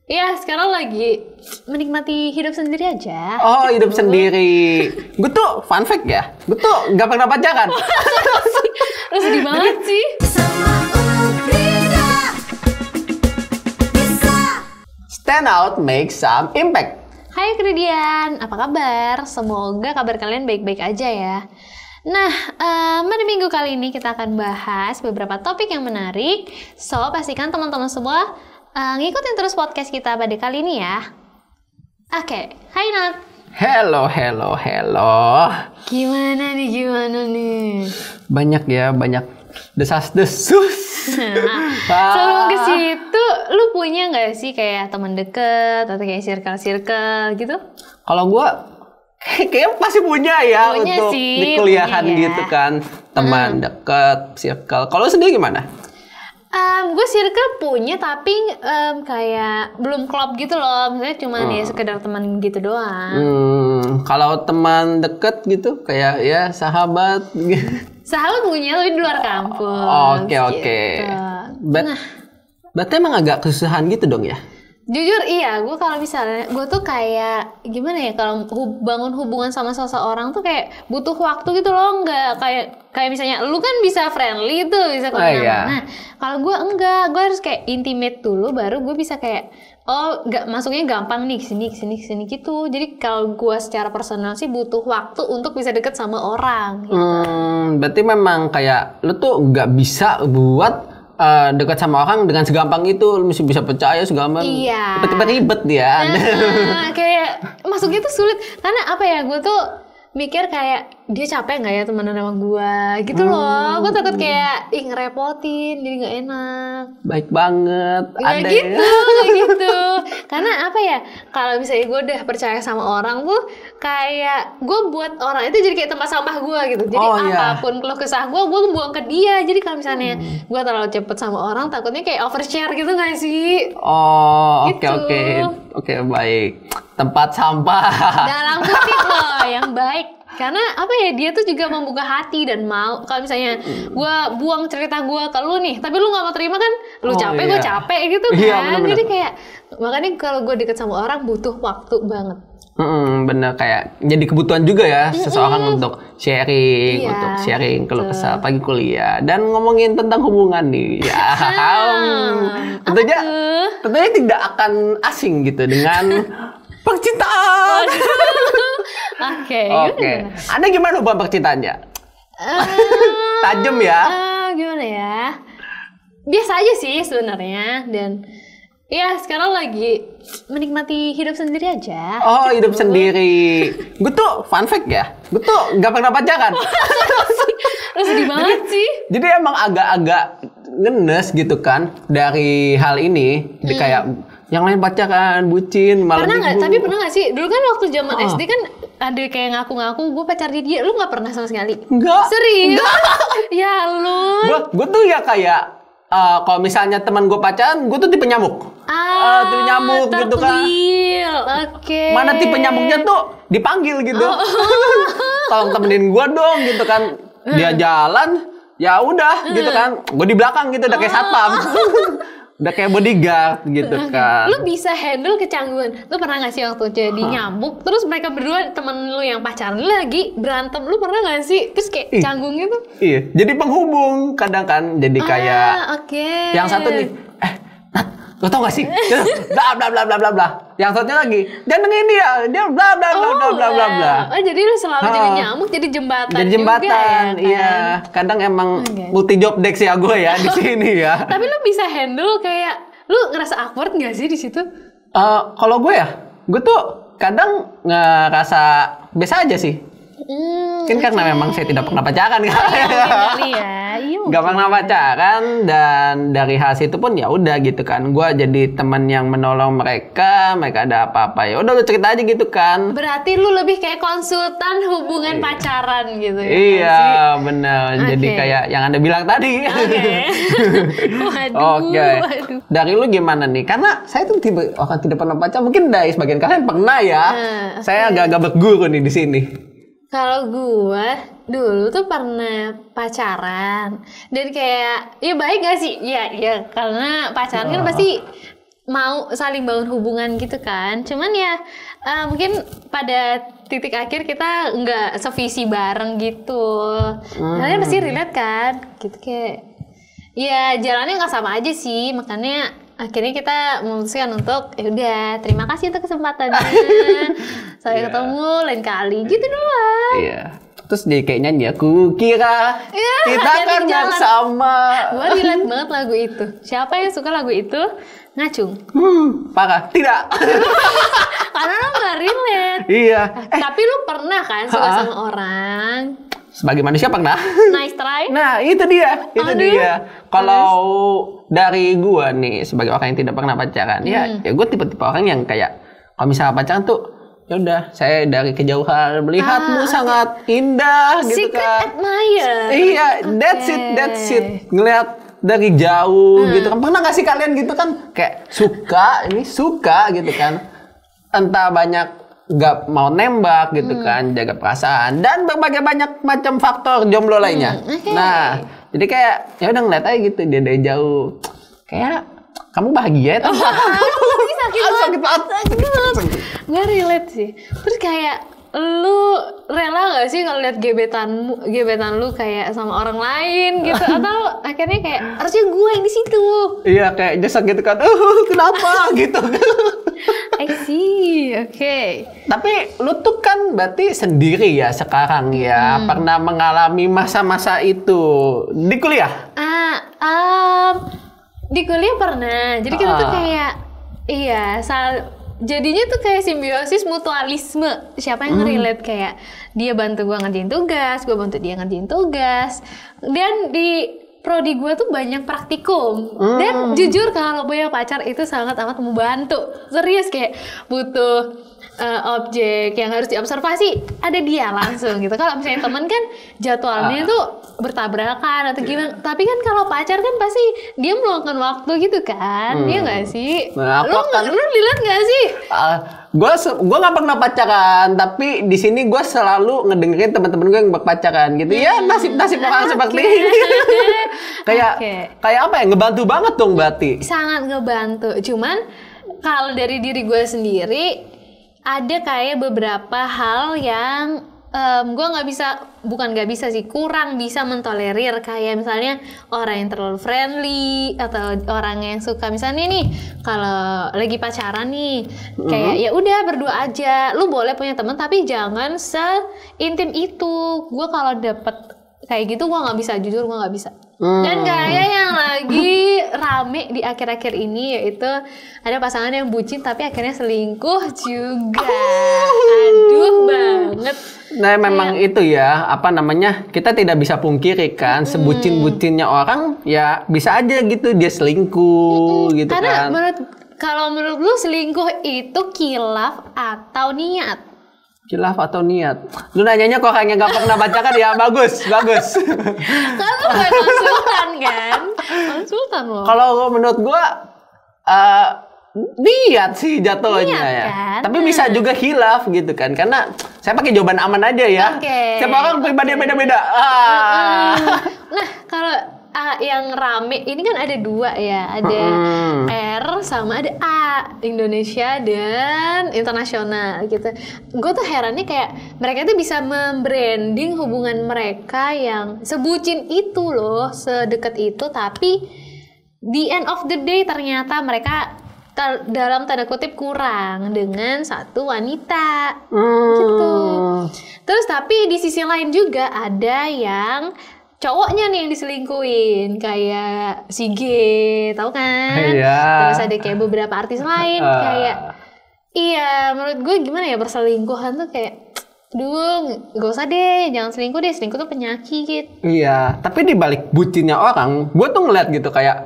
Iya, sekarang lagi menikmati hidup sendiri aja. Oh, hidup sendiri. Gue tuh fun fact ya. Gue tuh gak pernah pacaran. Lu sedih banget sih. Stand out, make some impact. Hai Kridian, apa kabar? Semoga kabar kalian baik-baik aja ya. Nah, pada minggu kali ini kita akan bahas beberapa topik yang menarik. So, pastikan teman-teman semua ngikutin terus podcast kita pada kali ini ya. Oke, hai Nat. Hello. Gimana nih? Banyak desas-desus. Sebelum ke situ, lu punya nggak sih kayak teman deket atau kayak circle gitu? Kalau gue kayaknya pasti punya ya Punya untuk sih, di kuliahan punya ya. gitu kan. Teman deket, circle. Kalau sendiri gimana? Gue circle punya tapi kayak belum klop gitu loh. Maksudnya cuma ya sekedar teman gitu doang. Kalau teman deket gitu kayak ya sahabat. Sahabat punya tapi di luar kampus. Oke. Gitu. Berarti emang agak kesusahan gitu dong ya? Jujur iya, gue kalau misalnya gue tuh kayak gimana ya, kalau bangun hubungan sama seseorang tuh kayak butuh waktu gitu loh, nggak kayak misalnya lu kan bisa friendly tuh, bisa kemana-mana. Iya. Nah kalau gue enggak, gue harus kayak intimate dulu baru gue bisa kayak nggak masuknya gampang nih kesini gitu. Jadi kalau gue secara personal sih butuh waktu untuk bisa deket sama orang. Gitu. Berarti memang kayak lu tuh nggak bisa buat dekat sama orang dengan segampang itu, lu mesti bisa percaya segala macam. Iya. Tiba-tiba ribet dia. Kayak masuknya tuh sulit karena apa ya, gue tuh mikir kayak dia capek nggak ya temenan sama gue gitu loh. Gue takut kayak ngerepotin, jadi nggak enak. Baik banget. Nggak gitu. Karena apa ya, kalau misalnya gue udah percaya sama orang tuh kayak gue buat orang itu jadi kayak tempat sampah gue gitu. Jadi apapun keluh kesah gue buang ke dia. Jadi kalau misalnya gue terlalu cepet sama orang, takutnya kayak overshare gitu nggak sih? Oke, baik. Tempat sampah. Dalam kutip loh, yang baik. Karena apa ya, dia tuh juga membuka hati dan mau. Kalau misalnya gue buang cerita gue ke lu nih, tapi lu nggak mau terima kan, lu capek, gue capek gitu kan. Iya, bener. Jadi kayak makanya kalau gue deket sama orang butuh waktu banget. Bener, kayak jadi kebutuhan juga ya seseorang untuk sharing keluh kesah pagi kuliah dan ngomongin tentang hubungan nih ya. Tentunya tidak akan asing gitu dengan percintaan. Oke. Anda gimana hubungan percintaannya? Tajam ya? Gimana ya? Biasa aja sih sebenarnya, dan ya sekarang lagi menikmati hidup sendiri aja. Oh, hidup sendiri. Gue tuh fun fact ya. Gue tuh gak pernah pacaran. Lu sedih banget sih. Jadi emang agak ngenes gitu kan dari hal ini. Jadi kayak yang lain pacaran, bucin, malah Tapi pernah gak sih? Dulu kan waktu zaman SD kan ada kayak ngaku-ngaku gue pacar dia. Lu gak pernah sama sekali? Enggak. Serius? Enggak. Ya lu. Gue tuh ya kayak kalau misalnya teman gue pacaran, gue tuh tipe nyamuk. Tipe nyamuk gitu kan. Oke. Mana tipe nyamuknya tuh dipanggil gitu. Tolong temenin gue dong gitu kan. Dia jalan, ya udah gitu kan. Gue di belakang gitu udah kayak satpam. Udah kayak bodyguard gitu kan. Lu bisa handle kecanggungan. Lu pernah gak sih waktu jadi nyamuk, terus mereka berdua temen lu yang pacaran lagi berantem, lu pernah gak sih? Terus kayak canggungnya tuh. Iya, jadi penghubung kadang kan. Jadi kayak yang satu nih, Nat, lo tau gak sih? Bla bla bla bla bla bla. Yang satunya lagi, jangan dengerin dia bla bla bla bla bla bla bla. Oh, jadi lu selalu jadi nyamuk, jadi jembatan. Jadi jembatan, juga, ya, kan? Iya. Kadang emang multi job desk ya gue ya di sini ya. Tapi lu bisa handle kayak, lu ngerasa awkward gak sih di situ? Kalau gue ya, gue tuh kadang ngerasa biasa aja sih. Kan karena memang saya tidak pernah pacaran kan. Gak pernah pacaran, dan dari hasil itu pun ya udah gitu kan. Gue jadi teman yang menolong mereka ada apa-apa ya udah lu cerita aja gitu kan. Berarti lu lebih kayak konsultan hubungan pacaran gitu ya. Iya, bener. Jadi kayak yang Anda bilang tadi. Waduh. Dari lu gimana nih? Karena saya tuh orang tidak pernah pacaran. Mungkin dari sebagian kalian pernah ya. Saya agak-agak berguru nih di sini. Kalau gue dulu tuh pernah pacaran, dan kayak ya baik gak sih? Ya karena pacaran kan pasti mau saling bangun hubungan gitu kan. Cuman ya mungkin pada titik akhir kita nggak sevisi bareng gitu. Kalian pasti relate kan? Gitu kayak ya jalannya nggak sama aja sih, makanya akhirnya kita memutuskan untuk ya udah terima kasih untuk kesempatannya. Sampai ketemu lain kali gitu doang. Iya. Terus dia kayak nyanyi, aku kira kita kan nggak sama. Gue relate banget lagu itu. Siapa yang suka lagu itu? Ngacung. Parah. Tidak. Karena lo nggak relate. Iya. Tapi lu pernah kan suka sama orang? Sebagai manusia pernah. Nice try. Nah, itu dia. Kalau dari gua nih sebagai orang yang tidak pernah pacaran, ya gua tipe-tipe orang yang kayak kalau misalnya pacaran tuh ya udah, saya dari kejauhan melihatmu sangat indah gitu kan. Secret admirer. Iya, that's it. Ngelihat dari jauh gitu kan. Pernah gak sih kalian gitu kan kayak suka gitu kan. Entah banyak gak mau nembak gitu kan, jaga perasaan dan berbagai banyak macam faktor jomblo lainnya. Nah, jadi kayak ya udah ngeliat aja gitu dia dari jauh. Kayak kamu bahagia ya? Sakit banget. Nggak relate sih. Terus kayak lu rela gak sih kalau lihat gebetan lu kayak sama orang lain gitu, atau akhirnya kayak harusnya gue yang di situ? Iya, kayak nyesek gitu kan. Kenapa gitu? I see, oke. Tapi lu tuh kan berarti sendiri ya sekarang ya, pernah mengalami masa-masa itu di kuliah? Di kuliah pernah. Jadi kita tuh kayak jadinya tuh kayak simbiosis mutualisme. Siapa yang relate, kayak dia bantu gue ngerjain tugas, gue bantu dia ngerjain tugas. Dan di prodi gue tuh banyak praktikum. Dan jujur kalau punya pacar itu sangat amat membantu. Serius, kayak butuh objek yang harus diobservasi, ada dia langsung gitu. Kalau misalnya teman kan jadwalnya tuh bertabrakan atau gimana. Tapi kan kalau pacar kan pasti dia meluangkan waktu gitu kan. Iya nggak sih? Nah, lu lihat nggak sih? Gue nggak pernah pacaran, tapi di sini gue selalu ngedengerin teman-teman gue yang berpacaran gitu. Ya nasib orang seperti ini. Kayak apa ya? Ngebantu banget dong berarti. Sangat ngebantu. Cuman kalau dari diri gue sendiri ada kayak beberapa hal yang gue nggak bisa sih, kurang bisa mentolerir. Kayak misalnya orang yang terlalu friendly, atau orang yang suka misalnya nih kalau lagi pacaran nih kayak ya udah berdua aja, lu boleh punya teman tapi jangan seintim itu. Gue kalau dapet kayak gitu gue nggak bisa, jujur gue nggak bisa. Dan kayak yang lagi rame di akhir-akhir ini yaitu ada pasangan yang bucin tapi akhirnya selingkuh juga. Aduh banget. Nah memang itu ya, apa namanya, kita tidak bisa pungkiri kan, sebucin-bucinnya orang ya bisa aja gitu dia selingkuh gitu. Karena kan. Kalau menurut lu selingkuh itu khilaf atau niat? Khilaf atau niat? Lu nanyanya kok kayaknya gak pernah baca kan ya? Bagus. Kan lu bukan konsultan kan? Konsultan loh. Kalau menurut gua niat sih jatuhnya ya. Kan? Tapi bisa juga khilaf gitu kan. Karena saya pakai jawaban aman aja ya. Setiap orang pribadi beda-beda. Nah, kalau yang rame ini kan ada dua ya, ada R sama ada A, Indonesia dan internasional gitu. Gue tuh herannya kayak mereka tuh bisa membranding hubungan mereka yang sebucin itu loh, sedekat itu, tapi the end of the day ternyata mereka dalam tanda kutip kurang dengan satu wanita gitu. Terus tapi di sisi lain juga ada yang cowoknya nih yang diselingkuhin, kayak si G, tau kan? Terus ada kayak beberapa artis lain, kayak menurut gue gimana ya, berselingkuhan tuh kayak gak usah deh, jangan selingkuh deh, selingkuh tuh penyakit. Iya, tapi di balik bucinnya orang, gue tuh ngeliat gitu kayak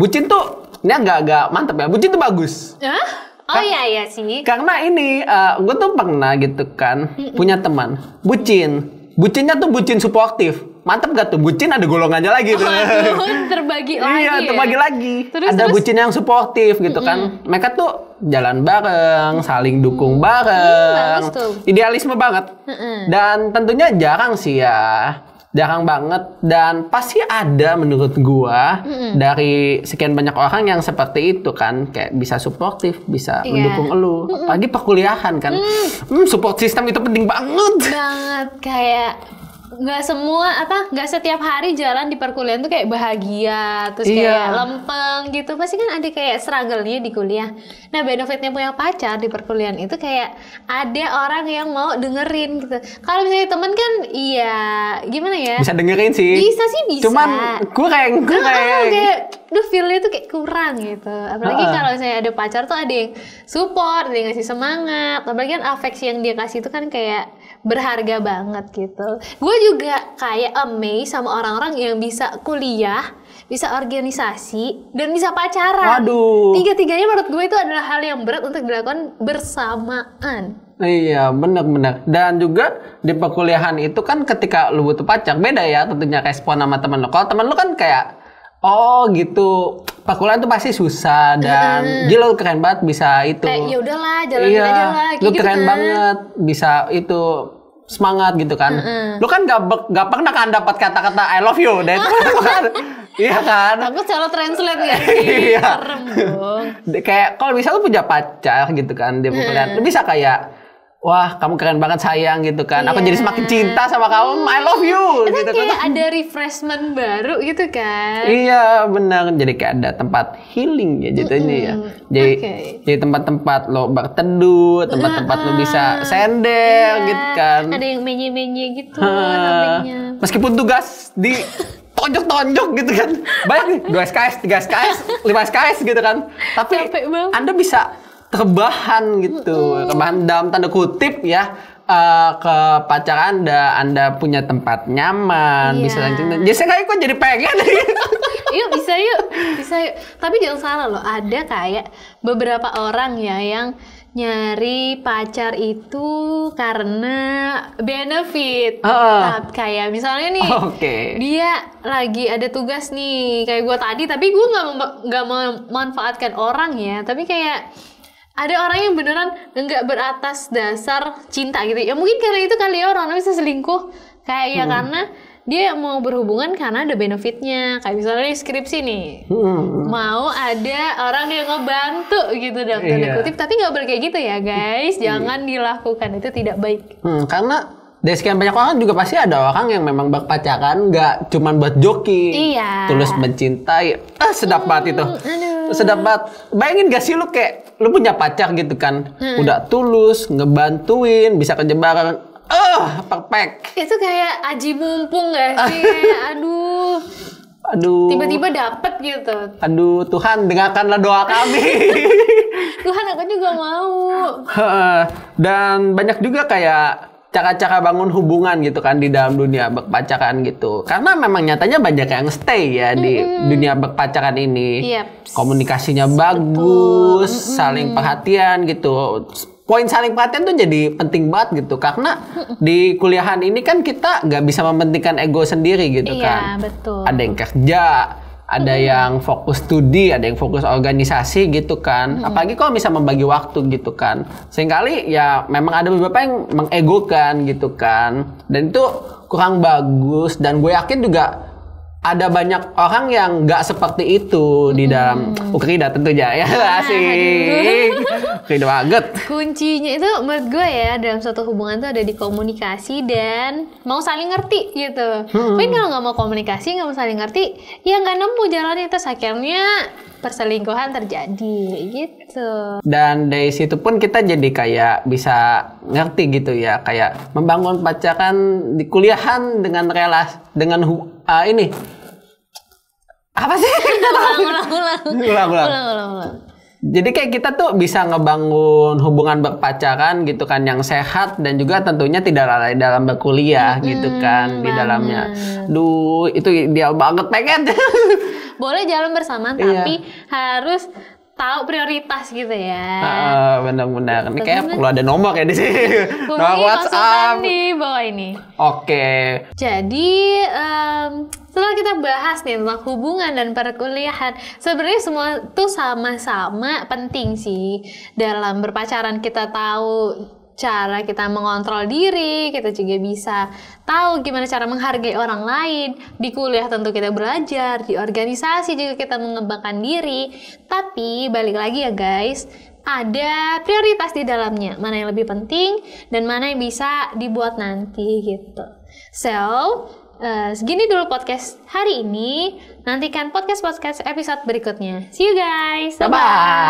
bucin tuh ini agak mantep ya, bucin tuh bagus. Iya sih. Karena ini gue tuh pernah gitu kan punya teman bucinnya tuh bucin suportif. Mantep gak tuh? Bucin ada golongannya lagi tuh. Terbagi lagi. Iya, terbagi lagi. Ada bucin yang suportif gitu kan. Mereka tuh jalan bareng, saling dukung bareng. Idealisme banget. Dan tentunya jarang sih ya Jarang banget, dan pasti ada menurut gua dari sekian banyak orang yang seperti itu kan, kayak bisa suportif, bisa mendukung elu. Apalagi perkuliahan kan. Support system itu penting banget. Banget, kayak nggak setiap hari jalan di perkuliahan tuh kayak bahagia terus kayak lempeng gitu, pasti kan ada kayak struggle-nya di kuliah. Nah, benefitnya punya pacar di perkuliahan itu kayak ada orang yang mau dengerin gitu. Kalau misalnya temen kan gimana ya, bisa dengerin sih, bisa cuman kurang kayak feel-nya tuh kayak kurang gitu. Apalagi kalau misalnya ada pacar tuh ada yang support, ada yang ngasih semangat, apalagi kan afeksi yang dia kasih itu kan kayak berharga banget gitu. Gue juga kayak amazed sama orang-orang yang bisa kuliah, bisa organisasi, dan bisa pacaran. Waduh. Tiga-tiganya menurut gue itu adalah hal yang berat untuk dilakukan bersamaan. Iya, benar-benar. Dan juga di perkuliahan itu kan ketika lu butuh pacar, beda ya tentunya respon sama temen lu. Kalau temen lu kan kayak, oh gitu, perkuliahan tuh pasti susah dan gila lu keren banget bisa itu. Kayak ya udahlah, jalanin aja lah. Lu gitu keren banget bisa itu, semangat gitu kan. Lu kan gak pernah kan dapat kata-kata I love you dari temen kan. Iya kan? Aku salah translate ya. Iya. Serem dong. Kayak kalau bisa lu punya pacar gitu kan di perkuliahan, lu bisa kayak, wah, kamu keren banget sayang gitu kan. Aku jadi semakin cinta sama kamu. I love you itu gitu kayak kan. ada refreshment baru gitu kan. Iya, benar. Jadi kayak ada tempat healing ya jadinya ya. Jadi tempat-tempat lo berteduh, tempat-tempat lo bisa sender gitu kan. Ada yang menye-menye gitu namanya. Meskipun tugas di tonjok-tonjok gitu kan. Banyak nih, 2 SKS, 3 SKS, 5 SKS gitu kan. Tapi Anda bisa rebahan gitu, rebahan dalam tanda kutip ya, ke pacar Anda punya tempat nyaman, bisa lanjut. Jadi kok jadi pengen. Yuk bisa yuk. Tapi jangan salah loh, ada kayak beberapa orang ya yang nyari pacar itu karena benefit. Kayak misalnya nih, dia lagi ada tugas nih kayak gue tadi, tapi gue nggak memanfaatkan orang ya, tapi kayak ada orang yang beneran nggak beratas dasar cinta gitu ya, mungkin karena itu kali ya orang bisa selingkuh kayak ya karena dia mau berhubungan karena ada benefitnya, kayak misalnya skripsi nih, mau ada orang yang ngebantu gitu dalam tanda kutip, tapi nggak boleh kayak gitu ya guys, jangan dilakukan, itu tidak baik. Karena dari sekian banyak orang juga pasti ada orang yang memang berpacaran nggak cuman buat joki, tulus mencintai. Sedap banget itu. Sedap banget. Bayangin gak sih lu kayak lu punya pacar gitu kan, udah tulus ngebantuin, bisa kerja bareng. Perfect. Itu kayak aji mumpung gak sih? Kayak aduh. Tiba-tiba dapet gitu. Aduh, Tuhan dengarkanlah doa kami. Tuhan, aku juga mau. Dan banyak juga kayak cara-cara bangun hubungan gitu kan di dalam dunia berpacaran gitu. Karena memang nyatanya banyak yang stay ya di dunia berpacaran ini. Komunikasinya bagus, saling perhatian gitu. Poin saling perhatian tuh jadi penting banget gitu. Karena di kuliahan ini kan kita nggak bisa mementingkan ego sendiri gitu kan. Betul. Ada yang kerja, ada yang fokus studi, ada yang fokus organisasi gitu kan. Apalagi kalau bisa membagi waktu gitu kan. Seringkali ya memang ada beberapa yang mengegokan gitu kan. Dan itu kurang bagus. Dan gue yakin juga ada banyak orang yang nggak seperti itu di dalam Ukrida tentunya ya. Asik. Ukrida banget. Kuncinya itu menurut gue ya dalam suatu hubungan tuh ada di komunikasi dan mau saling ngerti gitu. Tapi kalau nggak mau komunikasi, nggak mau saling ngerti, ya nggak nemu jalannya, itu akhirnya perselingkuhan terjadi gitu. Dan dari situ pun kita jadi kayak bisa ngerti gitu ya, kayak membangun pacaran di kuliahan dengan relasi dengan ini apa sih? Ulang. Jadi kayak kita tuh bisa ngebangun hubungan berpacaran gitu kan yang sehat, dan juga tentunya tidak lalai dalam berkuliah gitu kan di dalamnya. Duh, itu ideal banget pengen. Boleh jalan bersama tapi harus tahu prioritas gitu ya. Benar-benar. Ini kayak perlu ada nomor ya di sini. Nomor WhatsApp di bawah ini. Oke. Jadi setelah kita bahas nih tentang hubungan dan perkuliahan, sebenarnya semua tuh sama-sama penting sih dalam berpacaran. Kita tahu cara kita mengontrol diri, kita juga bisa tahu gimana cara menghargai orang lain. Di kuliah tentu kita belajar, di organisasi juga kita mengembangkan diri. Tapi balik lagi ya guys, ada prioritas di dalamnya, mana yang lebih penting dan mana yang bisa dibuat nanti gitu. So, segini dulu podcast hari ini. Nantikan podcast episode berikutnya. See you guys. Bye-bye.